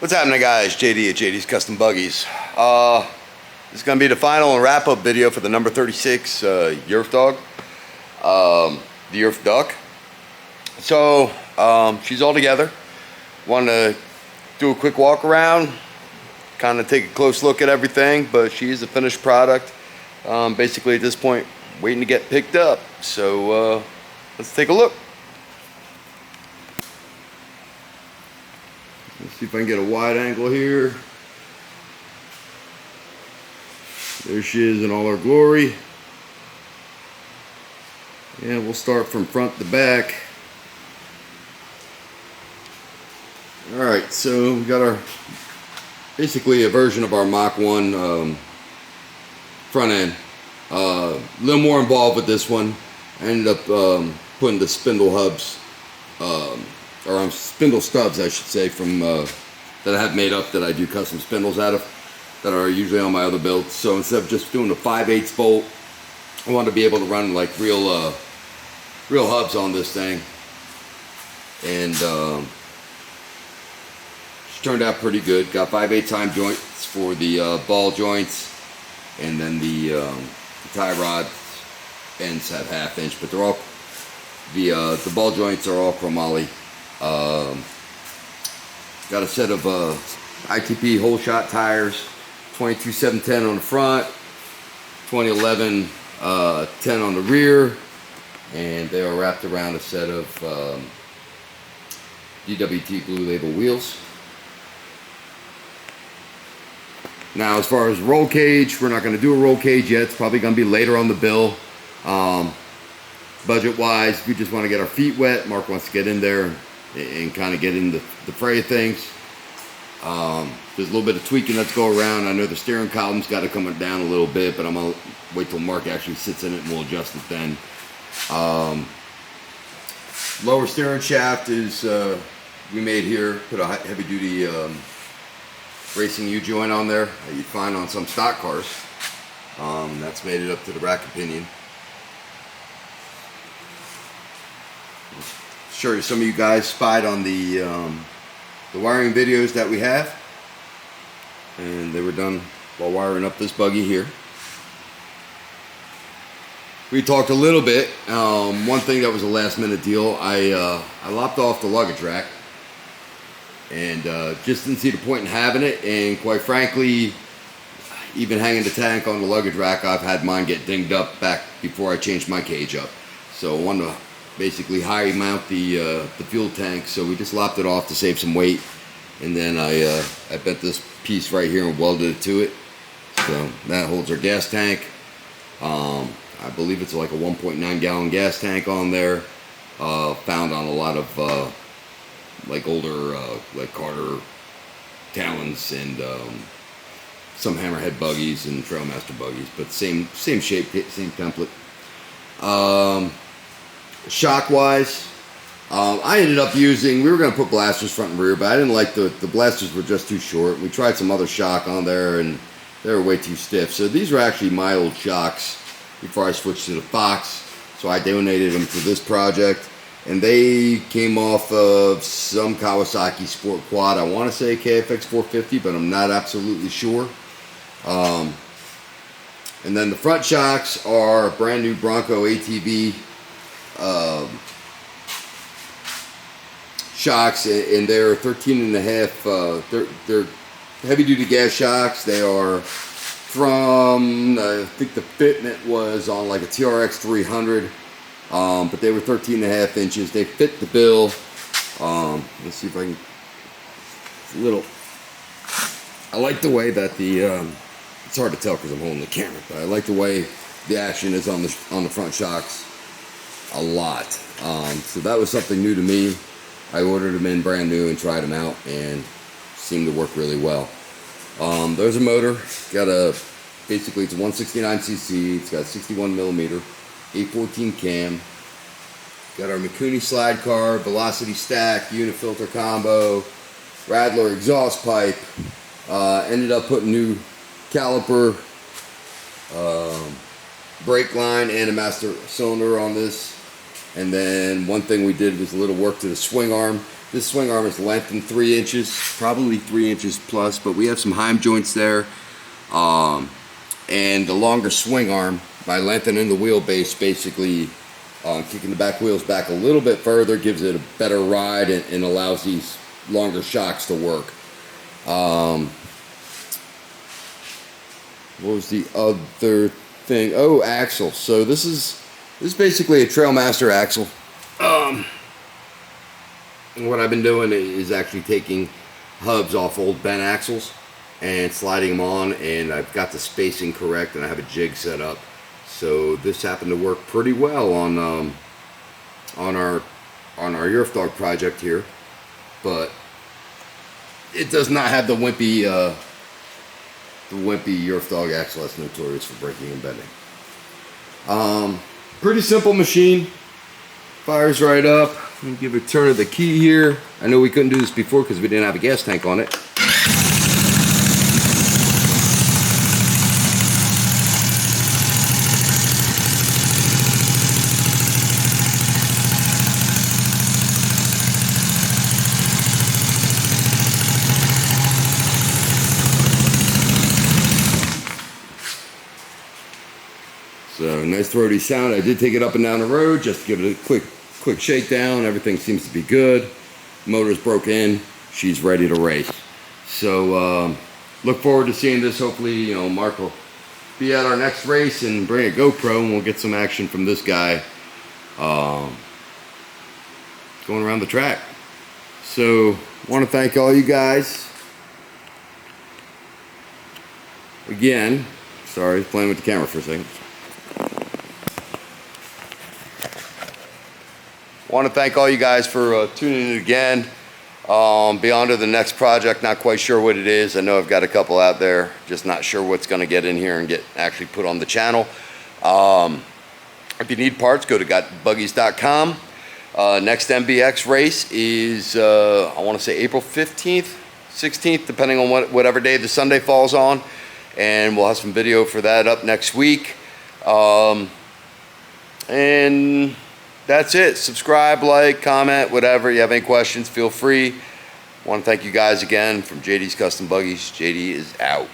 What's happening, guys? JD at JD's Custom Buggies. This is going to be the final and wrap-up video for the number 36 Yerf dog, the Yerf duck. So she's all together. Want to do a quick walk around, kind of take a close look at everything, but she is a finished product. Basically at this point, waiting to get picked up. So let's take a look. Let's see if I can get a wide angle here. There she is in all her glory. And we'll start from front to back. Alright, so we got our, basically a version of our Mach 1 front end. A little more involved with this one. I ended up putting the spindle hubs, or spindle stubs I should say, from that I have made up that I do custom spindles out of, that are usually on my other builds. So instead of just doing a 5/8 bolt, I wanted to be able to run like real hubs on this thing. And she turned out pretty good. Got 5/8 time joints for the ball joints, and then the tie rod ends have 1/2 inch, but they're all the ball joints are all chromoly. Got a set of ITP whole shot tires, 22/710 on the front, 2011 10 on the rear, and they are wrapped around a set of DWT Blue Label wheels. Now, as far as roll cage, we're not going to do a roll cage yet. It's probably going to be later on the bill. Budget wise, we just want to get our feet wet. Mark wants to get in there and kind of get in the fray of things. There's a little bit of tweaking that's go around. I know the steering column's got to come down a little bit, but I'm going to wait till Mark actually sits in it and we'll adjust it then. Lower steering shaft is we made here. Put a heavy duty racing U-joint on there that you'd find on some stock cars. That's made it up to the rack opinion. Sure, some of you guys spied on the wiring videos that we have, and they were done while wiring up this buggy here. We talked a little bit. One thing that was a last minute deal, I lopped off the luggage rack, and just didn't see the point in having it. And quite frankly, even hanging the tank on the luggage rack, I've had mine get dinged up back before I changed my cage up. So I wanted to basically high mount the fuel tank, so we just lopped it off to save some weight, and then I bent this piece right here and welded it to it. So that holds our gas tank. I believe it's like a 1.9 gallon gas tank on there, found on a lot of like older like Carter Talons and some Hammerhead buggies and Trailmaster buggies, but same shape, same template. Shock wise, I ended up using, we were going to put blasters front and rear, but I didn't like the blasters were just too short. We tried some other shock on there and they were way too stiff. So these were actually my old shocks before I switched to the Fox. So I donated them for this project, and they came off of some Kawasaki Sport Quad. I want to say KFX 450, but I'm not absolutely sure. And then the front shocks are brand new Bronco ATV shocks, and they're 13.5. They're heavy duty gas shocks. They are from, I think the fitment was on like a TRX 300, but they were 13.5 inches. They fit the bill. Let's see if I can. It's a little. I like the way that the. It's hard to tell because I'm holding the camera, but I like the way the action is on the front shocks a lot. So that was something new to me. I ordered them in brand new and tried them out, and seemed to work really well. There's a motor. Got a, basically it's a 169cc. It's got 61 millimeter, 814 cam. Got our Mikuni slide car, velocity stack, unit filter combo, Rattler exhaust pipe. Ended up putting new caliper, brake line, and a master cylinder on this. And then one thing we did was a little work to the swing arm. This swing arm is lengthened 3 inches, probably 3 inches plus, but we have some Heim joints there. And the longer swing arm, by lengthening the wheelbase, basically kicking the back wheels back a little bit further, gives it a better ride and allows these longer shocks to work. What was the other thing? Oh, axle. So this is basically a Trailmaster axle. What I've been doing is actually taking hubs off old bent axles and sliding them on, and I've got the spacing correct, and I have a jig set up. So this happened to work pretty well on our Yerf dog project here, but it does not have the wimpy Yerf dog axle that's notorious for breaking and bending. Pretty simple machine. Fires right up. Let me give a turn of the key here. I know we couldn't do this before because we didn't have a gas tank on it. So nice throaty sound. I did take it up and down the road just to give it a quick shakedown. Everything seems to be good. Motor's broke in. She's ready to race. So look forward to seeing this. Hopefully, Mark will be at our next race and bring a GoPro, and we'll get some action from this guy going around the track. So want to thank all you guys again. Sorry, playing with the camera for a second. Want to thank all you guys for tuning in again. Be on to the next project. Not quite sure what it is. I know I've got a couple out there. Just not sure what's going to get in here and get actually put on the channel. If you need parts, go to gotbuggies.com. Next MBX race is I want to say April 15th, 16th, depending on whatever day the Sunday falls on. And we'll have some video for that up next week. And that's it. Subscribe, like, comment, whatever. You have any questions, feel free. Want to thank you guys again from JD's Custom Buggies. JD is out.